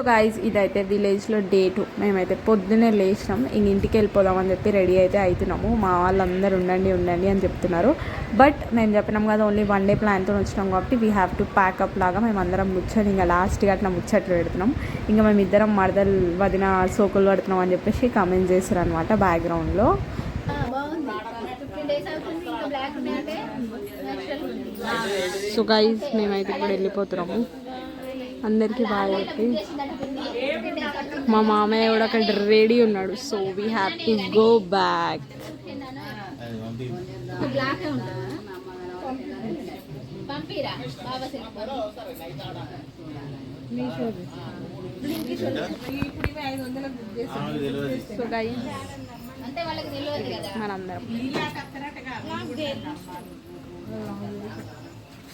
Guys ఇదైతే విలేజ్లో day 2. మేమైతే పొద్దున్నే లేచినాం, ఇంటికి వెళ్ళిపోదామని చెప్పి రెడీ అయితే అవుతున్నాము. మా వాళ్ళందరూ ఉండండి అని చెప్తున్నారు. బట్ మేము చెప్పినాం కదా, ఓన్లీ 1 డే ప్లాన్తో వచ్చినాం కాబట్టి వీ హ్యావ్ టు ప్యాకప్ లాగా మేము అందరం కూర్చొని ఇంకా లాస్ట్గా అట్లా ముచ్చట్లు పెడుతున్నాం. ఇంకా మేము ఇద్దరం మరదలు వదిన సోకులు పడుతున్నాం అని చెప్పేసి కామెంట్ చేశారు అనమాట బ్యాక్గ్రౌండ్లో. సో గైజ్ మేమైతే ఇప్పుడు వెళ్ళిపోతున్నాము. అందరికీ బాగా చెప్పి మా మామయ్య కూడా అక్కడ రెడీ ఉన్నాడు. So we have to go back. So guys మనందరం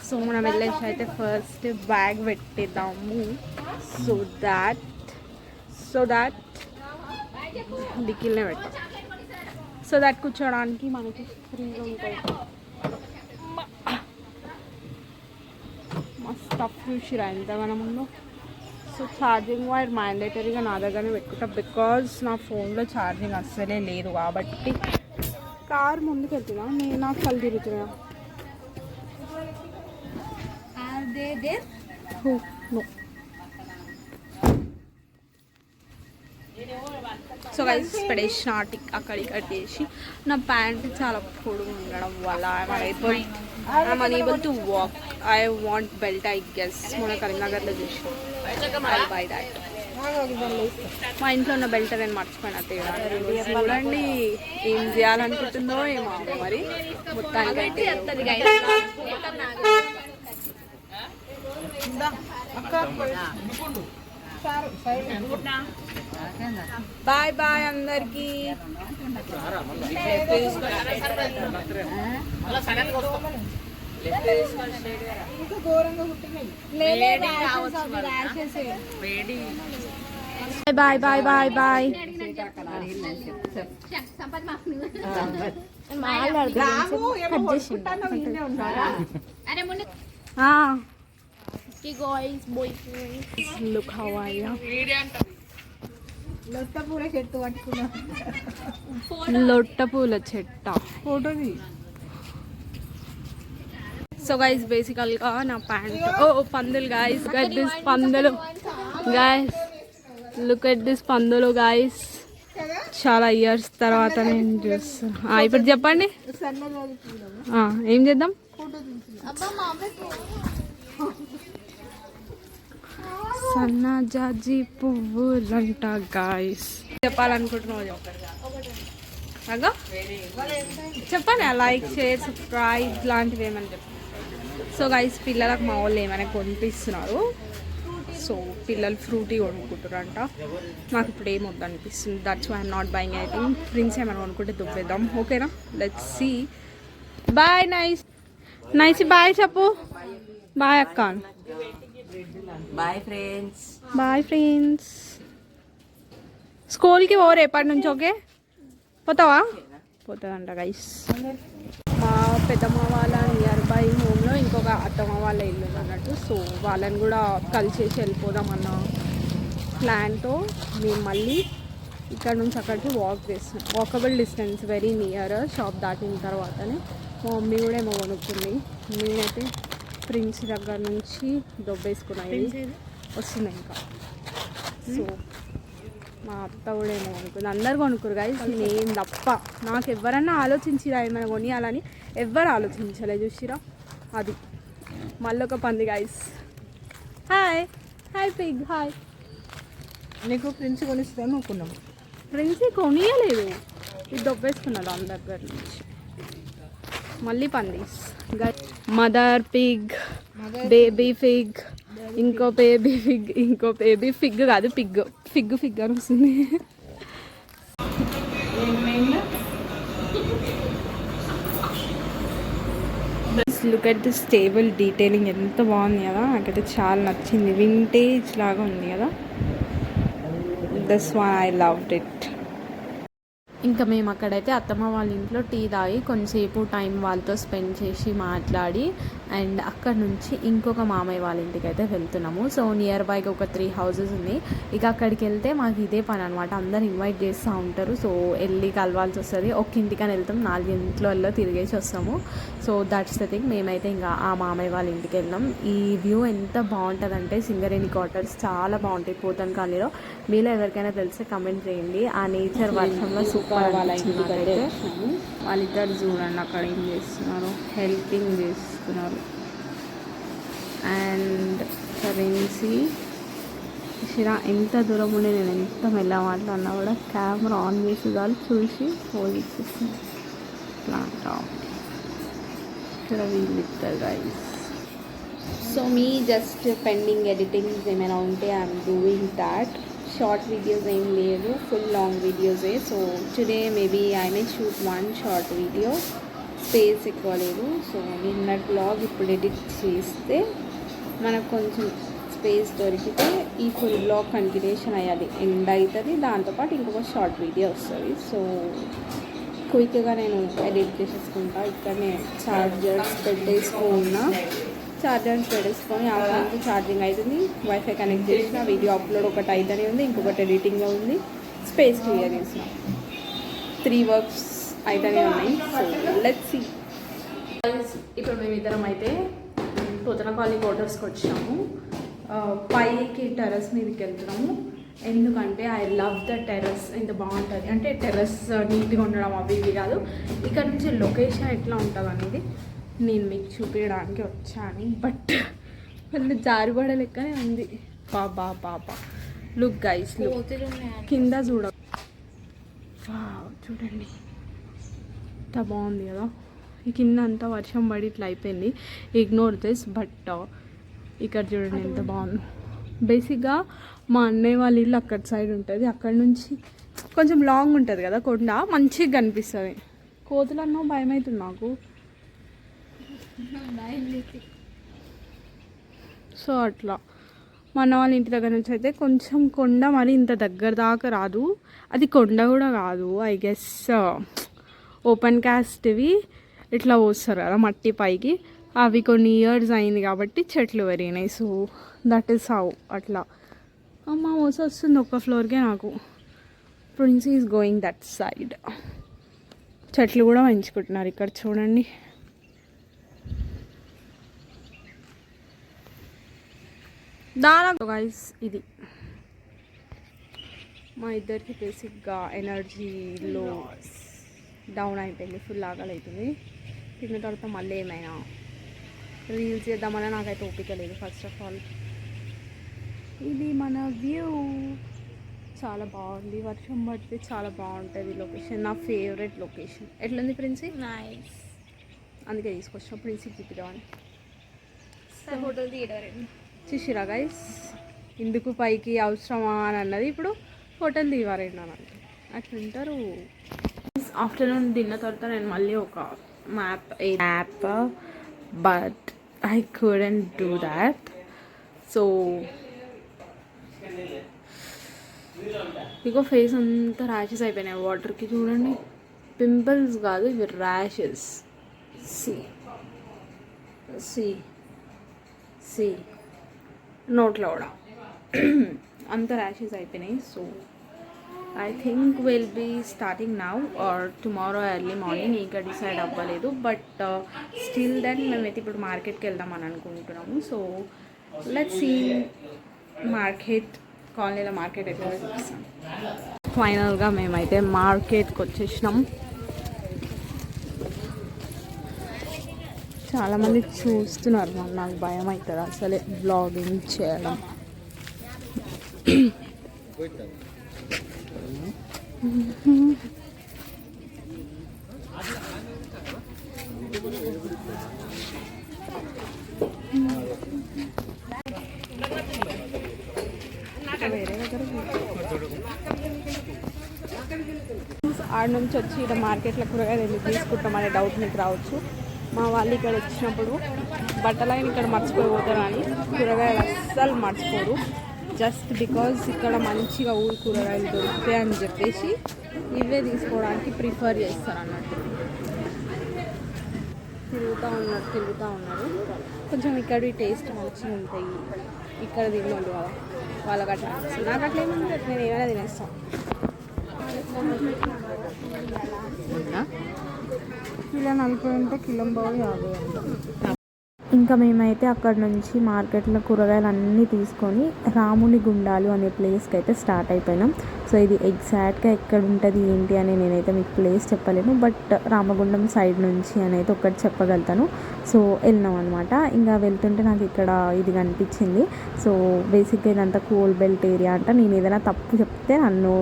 సో మనం వెళ్ళేసి అయితే ఫస్ట్ బ్యాగ్ పెట్టేద్దాము. సో దాట్ డిక్కీలనే పెట్టాం. సో దాట్ కూర్చోడానికి మనకి ఫ్రీగా ఉంటాయి. మస్తు టఫ్ చూసిరా ఎంతగానో ముందు. సో ఛార్జింగ్ వైర్ మ్యాండేటరీగా నా దగ్గరనే పెట్టుకుంటా, బికాజ్ నా ఫోన్లో ఛార్జింగ్ అస్సలే లేదు కాబట్టి. కార్ ముందుకు వెళ్తున్నా, నేను నాకు కళ్ళు తిరుగుతున్నా. సో గైస్ పడేసిన అక్కడ ఇక్కడ చేసి నా ప్యాంట్ చాలా పొడుగు ఉండడం వల్ల I'm unable to walk. I want belt, I guess. మొన్న కరీంనగర్లో చూసి బై దాట్. మా ఇంట్లో ఉన్న బెల్ట్ నేను మర్చిపోయినా తేడా. చూడండి ఏం చేయాలనుకుంటుందో ఏమో మరి. మొత్తానికి బాయ్ బాయ్ అందరికి. Bye bye bye bye. Look how I am. లొట్ట పూల చెట్ట ఫోటోది. సో గైస్ బేసికల్గా నా ప్యాంట్ పందులు గైస్. గెట్ దిస్ పందులు గైస్, లుక్ ఎట్ దిస్ పందులు గైస్. చాలా ఇయర్స్ తర్వాత నేను చూస్తాను. ఇప్పుడు చెప్పండి ఏం చేద్దాం. సన్నజాజి పువ్వులంట గాయస్. చెప్పాలనుకుంటున్నావు చెప్పండి. లైక్ షేర్ సబ్స్క్రైబ్ లాంటివి ఏమని చెప్పండి. సో గైస్ పిల్లలకు మా వాళ్ళు ఏమైనా కొనిపిస్తున్నారు. సో పిల్లలు ఫ్రూటీ కొనుక్కుంటారంట. నాకు ఇప్పుడు ఏం వద్దు అనిపిస్తుంది. That's why I'm not buying anything. Prince ఏమైనా కొనుక్కుంటే దుబ్బేద్దాం. ఓకేనా, let's see. Bye nice bye చెప్పు. బాయ్ అక్క. Bye friends. స్కూల్కి ఓ రేపటి నుంచి. ఓకే పోతావా? పోతుందంట గైస్. మా పెద్దమ్మ వాళ్ళ నియర్ బై హోమ్లో ఇంకొక అత్తమ్మ వాళ్ళ ఇల్లు అన్నట్టు. సో వాళ్ళని కూడా కలిసేసి వెళ్ళిపోదామన్న ప్లాన్తో మేము మళ్ళీ ఇక్కడ నుంచి అక్కడికి వాక్ చేస్తున్నాం. Walkable distance, very near. Shop దాటిన తర్వాతనే మా మమ్మీ కూడా ఏమో కొనుక్కుంది. నేనైతే ప్రిన్స్ దగ్గర నుంచి దొబ్బేసుకున్నాయి వస్తుంది ఇంకా. సో మా అత్త కూడా ఏమో కొనుక్కుంది. అందరు కొనుక్కురు గాయస్, నేను తప్ప. నాకు ఎవరన్నా ఆలోచించిరా ఏమైనా కొనియాలని, ఎవ్వరు ఆలోచించలే. చూసిరా అది మళ్ళీ ఒక పంది గాయస్. Hi Pig. హాయ్. నీకు ప్రిన్స్ కొనిస్తాను అనుకున్నాము. ప్రిన్స్ కొనియలేదు, ఇది దొబ్బేసుకున్నది దాని దగ్గర నుంచి. మళ్ళీ పందీస్. మదర్ పిగ్, బేబీ ఫిగ్, ఇంకో బేబీ ఫిగ్ కాదు ఫిగ్ అని వస్తుంది. Look at this table detailing ఎంత బాగుంది కదా. నాకైతే చాలా నచ్చింది. వింటేజ్ లాగా ఉంది కదా. This one I loved it. ఇంకా మేము అక్కడైతే అత్తమ్మ వాళ్ళ ఇంట్లో టీ తాగి కొంచెంసేపు టైం వాళ్ళతో స్పెండ్ చేసి మాట్లాడి అండ్ అక్కడ నుంచి ఇంకొక మామయ్య వాళ్ళ ఇంటికి అయితే వెళ్తున్నాము. సో నియర్ బైకి ఒక 3 houses ఉన్నాయి. ఇక అక్కడికి వెళ్తే మాకు ఇదే పని అనమాట, అందరు ఇన్వైట్ చేస్తూ ఉంటారు. సో వెళ్ళి కలవాల్సి వస్తుంది. ఒక్క ఇంటికని వెళ్తాం, 4 ఇంట్లో తిరిగేసి వస్తాము. So that's the thing. మేమైతే ఇంకా ఆ మామయ్య వాళ్ళ ఇంటికి వెళ్ళాం. ఈ వ్యూ ఎంత బాగుంటుందంటే సింగరేణి క్వార్టర్స్ చాలా బాగుంటాయి పోతనకాలనీలో. మీలో ఎవరికైనా తెలిస్తే కమెంట్ చేయండి. ఆ నేచర్ వర్షంలో సూపర్. వాళ్ళ ఇంటికి అయితే వాళ్ళిద్దరు చూడండి అక్కడ ఏం చేస్తున్నారు, హెల్పింగ్ చేస్తున్నారు. అండ్ కరెన్సీ శిరా ఎంత దూరం ఉండి నేను ఎంత మెల్ల మాట్లాడినా కూడా కెమెరా ఆన్ చేసి వాళ్ళు చూసి ఫోన్ ఇచ్చేస్తుంది. ప్లాంట్ ఇక్కడ వీళ్ళిద్దరు గైస్. సో మీ జస్ట్ పెండింగ్ ఎడిటింగ్స్ ఏమైనా ఉంటే I'm doing that. Short videos ఏం లేదు, ఫుల్ లాంగ్ వీడియోసే. So today maybe I may shoot 1 short video. Space ఎక్కువ లేదు. సో నిన్నటి బ్లాగ్ ఇప్పుడు ఎడిట్ చేస్తే మనకు కొంచెం స్పేస్ దొరికితే ఈ ఫుల్ బ్లాగ్ కంటిన్యూషన్ అయ్యాలి, ఎండ్ అవుతుంది. దాంతోపాటు ఇంకొక షార్ట్ వీడియో వస్తుంది. సో క్విక్గా నేను ఎడిట్ చేసేసుకుంటా. ఇక్కడనే ఛార్జర్స్ పెట్టేసుకున్నా. ఛార్జర్స్ పెట్టేసుకొని ఆ నుంచి ఛార్జింగ్ అవుతుంది. వైఫై కనెక్ట్ చేసిన వీడియో అప్లోడ్ ఒకటి అయితేనే ఉంది, ఇంకొకటి ఎడిటింగ్లో ఉంది. స్పేస్ క్లియర్ చేసిన 3 వర్క్స్ అయితేనే ఉన్నాయి. So let's see. ఇప్పుడు మేమిద్దరం అయితే పోతనపల్లి క్వార్టర్స్కి వచ్చాము. పైకి టెర్రస్ మీదకి వెళ్తున్నాము. ఎందుకంటే ఐ లవ్ ద టెర్రస్. ఎంత బాగుంటుంది అంటే టెర్రస్ నీట్గా ఉండడం అవి ఇవి కాదు, ఇక్కడ నుంచి లొకేషన్ ఎట్లా ఉంటుంది అనేది నేను మీకు చూపించడానికి వచ్చాను. బట్ మళ్ళీ జారిపడే లెక్కనే ఉంది. బాబా బాబా లుక్ గైస్, లుక్ కింద చూడ, చూడండి ఎంత బాగుంది కదా. ఈ కింద అంతా వర్షం పడి ఇట్లా అయిపోయింది, ఇగ్నోర్ దిస్. బట్ ఇక్కడ చూడండి ఎంత బాగుంది. బేసిక్గా మా అన్నయ్య వాళ్ళ ఇల్లు అక్కడ సైడ్ ఉంటుంది. అక్కడ నుంచి కొంచెం లాంగ్ ఉంటుంది కదా కొండ, మంచిగా కనిపిస్తుంది. కోతులన్నో భయం అవుతుంది నాకు. సో అట్లా మా అన్న వాళ్ళ ఇంటి దగ్గర నుంచి అయితే కొంచెం కొండ, మరి ఇంత దగ్గర దాకా రాదు. అది కొండ కూడా కాదు, ఐ గెస్ ఓపెన్ కాస్ట్వి ఇట్లా పోస్తారు కదా మట్టి పైకి, అవి కొన్ని ఇయర్స్ అయింది కాబట్టి చెట్లు పెరిగినాయి. So that is how. అట్లా అమ్మ మోస వస్తుంది ఒక్క ఫ్లోర్కే నాకు. Prince is going that side. చెట్లు కూడా పెంచుకుంటున్నారు ఇక్కడ చూడండి. దాని గైస్ ఇది మా ఇద్దరికి బేసిక్గా ఎనర్జీలో డౌన్ అయిపోయింది, ఫుల్ ఆకలి అవుతుంది. తిన్న తర్వాత మళ్ళీ ఏమైనా రీల్స్ చేద్దామని నాకైతే ఓపిక లేదు. ఫస్ట్ ఆఫ్ ఆల్ ఇది మన వ్యూ చాలా బాగుంది. వర్షం పడితే చాలా బాగుంటుంది లొకేషన్. నా ఫేవరెట్ లొకేషన్. ఎట్లుంది ప్రిన్సీ? నైస్. అందుకే తీసుకొచ్చిన ప్రిన్సీ చూపిద్దామని. ఫోటోలు తీయడం చూసిరా గైస్, ఇందుకు పైకి అవసరమా అని అన్నది. ఇప్పుడు హోటల్ తీవారండి అని అట్లుంటారు. ఆఫ్టర్నూన్ తిన్న తర్వాత నేను మళ్ళీ ఒక map but I couldn't do that. So ego face అంతా ర్యాషెస్ అయిపోయినాయి వాటర్కి. చూడండి, పింపుల్స్ కాదు ఇవి, ర్యాషెస్. సి నోట్లో కూడా అంత ర్యాషెస్ అయిపోయినాయి. So I think will be starting now or tomorrow early morning. ఇంకా డిసైడ్ అవ్వలేదు. బట్ స్టిల్ దెన్ మేమైతే ఇప్పుడు మార్కెట్కి వెళ్దామని అనుకుంటున్నాము. సో లెట్స్ సీ మార్కెట్, కాలనీలో మార్కెట్ ఎట్లా చూపిస్తాం. ఫైనల్గా మేమైతే మార్కెట్కి వచ్చేసినాం. చాలామంది చూస్తున్నారు, నాకు భయం అవుతుంది అసలే బ్లాగింగ్ చేయడం. వేరే దగ్గర ఆడ నుంచి వచ్చి ఇక్కడ మార్కెట్లో కూరగాయలు ఎందుకు తీసుకుంటామనే డౌట్ మీకు రావచ్చు. మా వాళ్ళు ఇక్కడ వచ్చినప్పుడు బట్టలైన ఇక్కడ మర్చిపోతారు అని కూరగాయలు అస్సలు మర్చిపోరు. జస్ట్ బికాజ్ ఇక్కడ మంచిగా ఊరి కూరగాయలు దొరుకుతాయి అని చెప్పేసి ఇవే తీసుకోవడానికి ప్రిఫర్ చేస్తారు అన్నట్టు. తిరుగుతూ ఉన్నారు. కొంచెం ఇక్కడ టేస్ట్ మంచిగా ఉంటాయి. ఇక్కడ తిన్నోళ్ళు కదా వాళ్ళకి అట్లా అనిపిస్తుంది. నాకు అట్లా ఏముంది, నేను ఏమైనా తినేస్తాను. కిలో 40 అంటే కిలో 50 అంట. ఇంకా మేమైతే అక్కడ నుంచి మార్కెట్లో కూరగాయలు అన్నీ తీసుకొని రాముని గుండాలు అనే ప్లేస్కి అయితే స్టార్ట్ అయిపోయినాం. సో ఇది ఎగ్జాక్ట్గా ఎక్కడ ఉంటుంది ఏంటి అని నేనైతే మీకు ప్లేస్ చెప్పలేను, బట్ రామగుండం సైడ్ నుంచి అని అయితే ఒకటి చెప్పగలుగుతాను. సో వెళ్ళినాం అనమాట. ఇంకా వెళ్తుంటే నాకు ఇక్కడ ఇది కనిపించింది. సో బేసిక్గా ఇదంతా కోల్ బెల్ట్ ఏరియా అంట. నేను ఏదైనా తప్పు చెప్తే నన్ను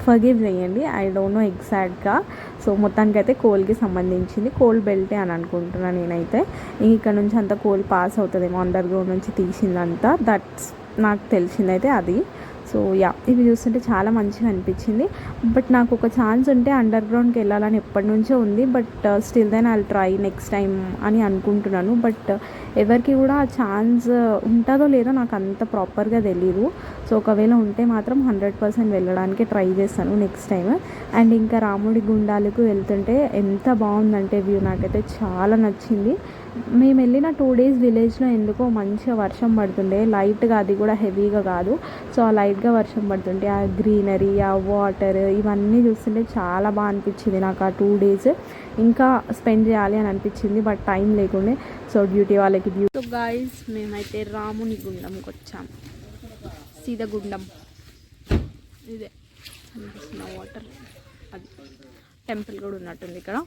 ఫర్గివ్ చేయండి, ఐ డోంట్ నో ఎగ్జాక్ట్గా. సో మొత్తానికి అయితే కోల్కి సంబంధించింది, కోల్ బెల్టే అని అనుకుంటున్నాను నేనైతే. ఇక్కడ నుంచి అంతా కోల్ పాస్ అవుతుందేమో, అండర్ గ్రౌండ్ నుంచి తీసిందంతా, దట్స్ నాకు తెలిసిందైతే అది. సో యా, ఇవి చూస్తుంటే చాలా మంచిగా అనిపించింది. బట్ నాకు ఒక ఛాన్స్ ఉంటే అండర్ గ్రౌండ్కి వెళ్ళాలని ఎప్పటి నుంచో ఉంది. But still then I'll try next time అని అనుకుంటున్నాను. బట్ ఎవరికి కూడా ఆ ఛాన్స్ ఉంటుందో లేదో నాకు అంత ప్రాపర్గా తెలీదు. సో ఒకవేళ ఉంటే మాత్రం 100% వెళ్ళడానికి ట్రై చేస్తాను నెక్స్ట్ టైం. అండ్ ఇంకా రాముడి గుండాలకు వెళ్తుంటే ఎంత బాగుందంటే వ్యూ, నాకైతే చాలా నచ్చింది. మేము వెళ్ళిన 2 days విలేజ్లో ఎందుకో మంచిగా వర్షం పడుతుండే, లైట్గా, అది కూడా హెవీగా కాదు. సో ఆ లైట్గా వర్షం పడుతుంటే ఆ గ్రీనరీ, ఆ వాటర్, ఇవన్నీ చూస్తుంటే చాలా బాగా అనిపించింది నాకు. ఆ 2 days ఇంకా స్పెండ్ చేయాలి అని అనిపించింది, బట్ టైం లేకుండే. సో డ్యూటీ వాళ్ళకి సో గైస్, మేమైతే రాముని గుండంకి వచ్చాము. సీతగుండం ఇదే అనిపిస్తున్న వాటర్, అది టెంపుల్ కూడా ఉన్నట్టుంది ఇక్కడ.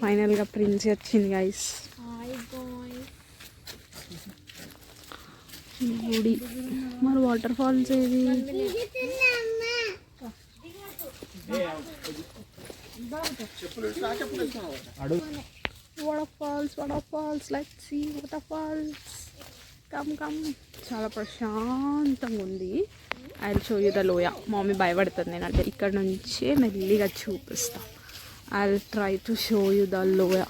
ఫైనల్గా ప్రిన్స్ వచ్చింది గైస్. గుడి మరి వాటర్ ఫాల్స్ ఏది? Water falls let's see water falls. Come చాలా ప్రశాంతంగా ఉంది. I will show you the లోయ. మమ్మీ భయపడుతుంది నేనంటే ఇక్కడ నుంచే మెల్లిగా చూపిస్తా. I will try to show you the లోయ.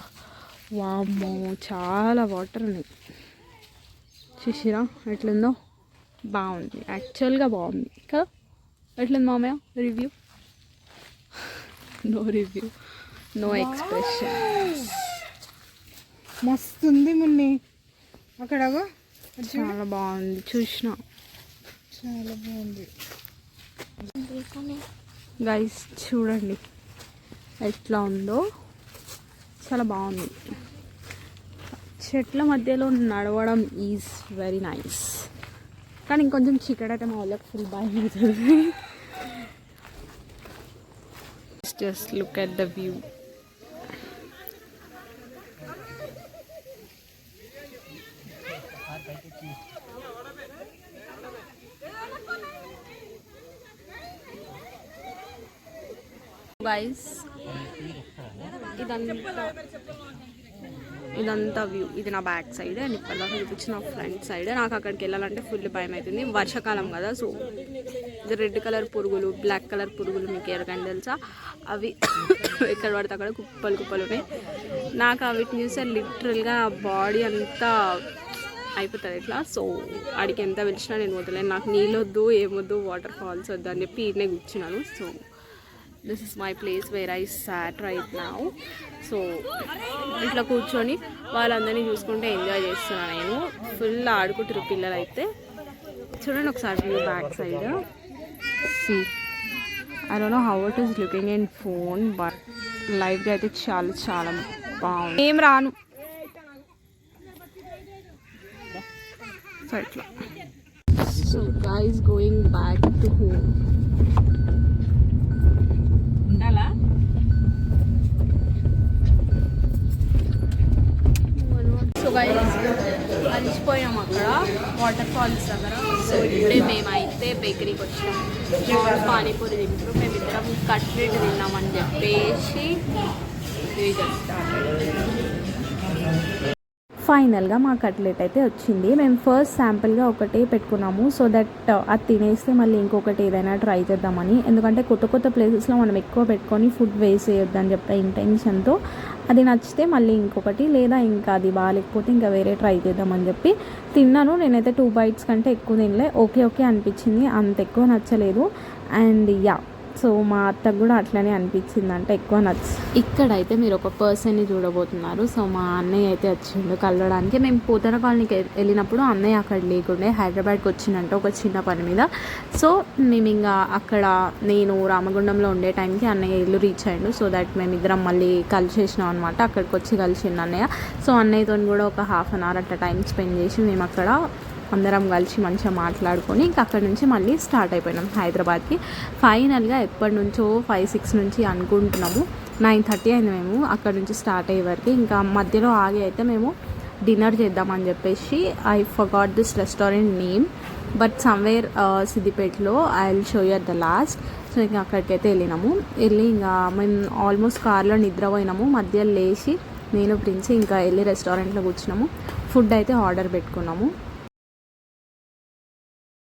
వామ్మో, చాలా వాటర్ ఉన్నాయి. చూసిరా ఎట్లుందో? బాగుంది, యాక్చువల్గా బాగుంది కదా. ఎట్లుంది మామయ్య review? No review, no expression. మస్తు ఉంది మున్ని అక్కడ. చాలా బాగుంది, చూసిన చాలా బాగుంది గైస్. చూడండి ఎట్లా ఉందో, చాలా బాగుంది. చెట్ల మధ్యలో నడవడం ఈజ్ వెరీ నైస్. కానీ ఇంకొంచెం చీకటైతే మా వాళ్ళకి ఫుల్ భయం అవుతుంది. Just look at the view. Guys, ఇదంతా వ్యూ. ఇది నా బ్యాక్ సైడ్ అండ్ ఇప్పటిదాకా చూపించిన నా ఫ్రంట్ సైడ్. నాకు అక్కడికి వెళ్ళాలంటే ఫుల్ భయం అవుతుంది, వర్షాకాలం కదా. సో ఇది రెడ్ కలర్ పురుగులు, బ్లాక్ కలర్ పురుగులు మీకు ఎవరికైనా తెలుసా? అవి ఎక్కడ పడితే అక్కడ కుప్పలు కుప్పలు ఉన్నాయి. నాకు వీటిని చూస్తే లిటరల్గా బాడీ అంతా అయిపోతుంది ఇట్లా. సో ఆడికి ఎంత పిలిచినా నేను వదలేను. నాకు నీళ్ళు వద్దు, ఏమొద్దు, వాటర్ ఫాల్స్ వద్దు అని చెప్పి ఈయనే కూర్చున్నాను. So this is my place where I sat right now. So ఇట్లా కూర్చొని వాళ్ళందరినీ చూసుకుంటే ఎంజాయ్ చేస్తున్నాను నేను. ఫుల్ ఆడుకుంటారు పిల్లలు అయితే. చూడండి ఒకసారి view back side. See I don't know how it is looking in phone, but లైవ్గా అయితే చాలా చాలా బాగుంది. ఏం రాను. సో ఇట్లా. So guys, going back to home. So guys, అలిసిపోయాం అక్కడ వాటర్ ఫాల్స్ దగ్గర. సో ఇప్పుడే మేమైతే బేకరీకి వచ్చినాం. పానీపూరి తింటారు, మేమిద్దరం కట్లెట్ తిన్నామని చెప్పేసి ఫైనల్గా మా కట్లెట్ అయితే వచ్చింది. మేము ఫస్ట్ శాంపుల్గా ఒకటే పెట్టుకున్నాము, సో దట్ అది తినేస్తే మళ్ళీ ఇంకొకటి ఏదైనా ట్రై చేద్దామని. ఎందుకంటే కొత్త కొత్త ప్లేసెస్లో మనం ఎక్కువ పెట్టుకొని ఫుడ్ వేస్ట్ చేయొద్దని చెప్పే ఇంటెన్షన్తో అది నచ్చితే మళ్ళీ ఇంకొకటి, లేదా ఇంకా అది బాగాలేకపోతే ఇంకా వేరే ట్రై చేద్దామని చెప్పి తిన్నాను. నేనైతే 2 bites కంటే ఎక్కువ తినలే. ఓకే ఓకే అనిపించింది, అంత ఎక్కువ నచ్చలేదు. అండ్ యా, సో మా అత్తకు కూడా అట్లనే అనిపించింది, అంటే ఎక్కువ ఇక్కడైతే మీరు ఒక పర్సన్ని చూడబోతున్నారు. సో మా అన్నయ్య అయితే వచ్చిండు కలవడానికి. మేము పోతన కాలనీకి వెళ్ళినప్పుడు అన్నయ్య అక్కడ లేకుండే, హైదరాబాద్కి వచ్చిందంటే ఒక చిన్న పని మీద. సో మేము ఇంకా అక్కడ నేను రామగుండంలో ఉండే టైంకి అన్నయ్య ఇల్లు రీచ్ అయ్యిండు. సో దట్ మేమిద్దరం మళ్ళీ కలిసేసినాం అనమాట. అక్కడికి వచ్చి కలిసిండు అన్నయ్య. సో అన్నయ్యతో కూడా ఒక హాఫ్ అన్ అవర్ అట్లా టైం స్పెండ్ చేసి మేము అక్కడ అందరం కలిసి మంచిగా మాట్లాడుకొని ఇంకా అక్కడ నుంచి మళ్ళీ స్టార్ట్ అయిపోయినాం హైదరాబాద్కి. ఫైనల్గా ఎప్పటి నుంచో 5-6 నుంచి అనుకుంటున్నాము, 9:30 అయింది మేము అక్కడ నుంచి స్టార్ట్ అయ్యే వరకు. ఇంకా మధ్యలో ఆగి అయితే మేము డిన్నర్ చేద్దామని చెప్పేసి, I forgot this restaurant name but somewhere సిద్దిపేటలో, I will show you at the last. So ఇంకా అక్కడికైతే వెళ్ళి ఇంకా మేము ఆల్మోస్ట్ కార్లో నిద్రపోయినాము. మధ్యలో లేచి నేను ప్రిన్స్ ఇంకా వెళ్ళి రెస్టారెంట్లో కూర్చున్నాము. ఫుడ్ అయితే ఆర్డర్ పెట్టుకున్నాము.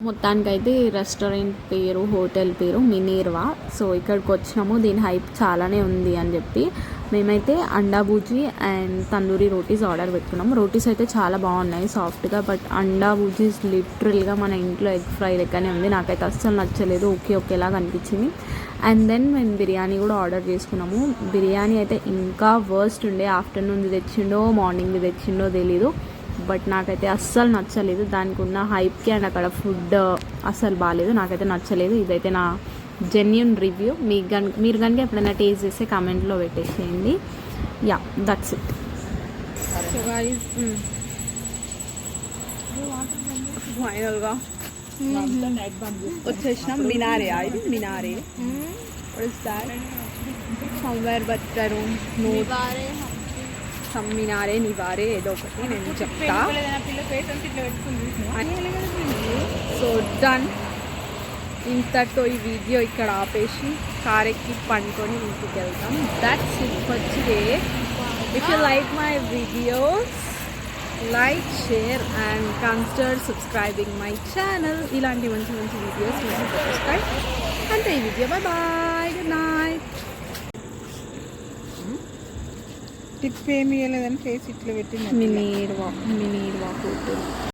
మొత్తానికైతే రెస్టారెంట్ పేరు, హోటల్ పేరు మినీర్వా. సో ఇక్కడికి వచ్చినాము, దీని హైప్ చాలానే ఉంది అని చెప్పి మేమైతే అండా Buzi and tandoori rotis order పెట్టుకున్నాము. రోటీస్ అయితే చాలా బాగున్నాయి సాఫ్ట్గా, బట్ అండా బూజీస్ లిటరల్గా మన ఇంట్లో ఎగ్ ఫ్రై లెక్కనే ఉంది. నాకైతే అస్సలు నచ్చలేదు, ఓకేలాగా అనిపించింది. అండ్ దెన్ మేము బిర్యానీ కూడా ఆర్డర్ చేసుకున్నాము. బిర్యానీ అయితే ఇంకా వర్స్ట్ ఉండే, ఆఫ్టర్నూన్ది తెచ్చిండో మార్నింగ్ది తెచ్చిండో తెలీదు, బట్ నాకైతే అస్సలు నచ్చలేదు. దానికి ఉన్న హైప్కి అండ్ అక్కడ ఫుడ్ అస్సలు బాగాలేదు, నాకైతే నచ్చలేదు. ఇదైతే నా జెన్యూన్ రివ్యూ. మీరు కనుక ఎప్పుడైనా టేస్ట్ చేస్తే కామెంట్లో పెట్టేసేయండి. Yeah, that's it. So guys ఫైనల్గా వచ్చేసినాం. మినారే, ఇది మినారే. సమ్వేర్ బచ్చారు మినారే నివారే ఏదో ఒకటి నేను చెప్తా. సో డన్, ఇంతతో ఈ వీడియో ఇక్కడ ఆపేసి కారెక్కి పండుకొని ఇంటికి వెళ్తాం. That's it for today. If you like my videos, like, share and consider subscribing my channel. ఇలాంటి మంచి మంచి వీడియోస్ మీరు చూస్తాయి. అంతే ఈ video. Bye, good night. Tip ఏమి ఇవ్వలేదని ఫేస్ ఇట్లా పెట్టింది. Minerva hotel.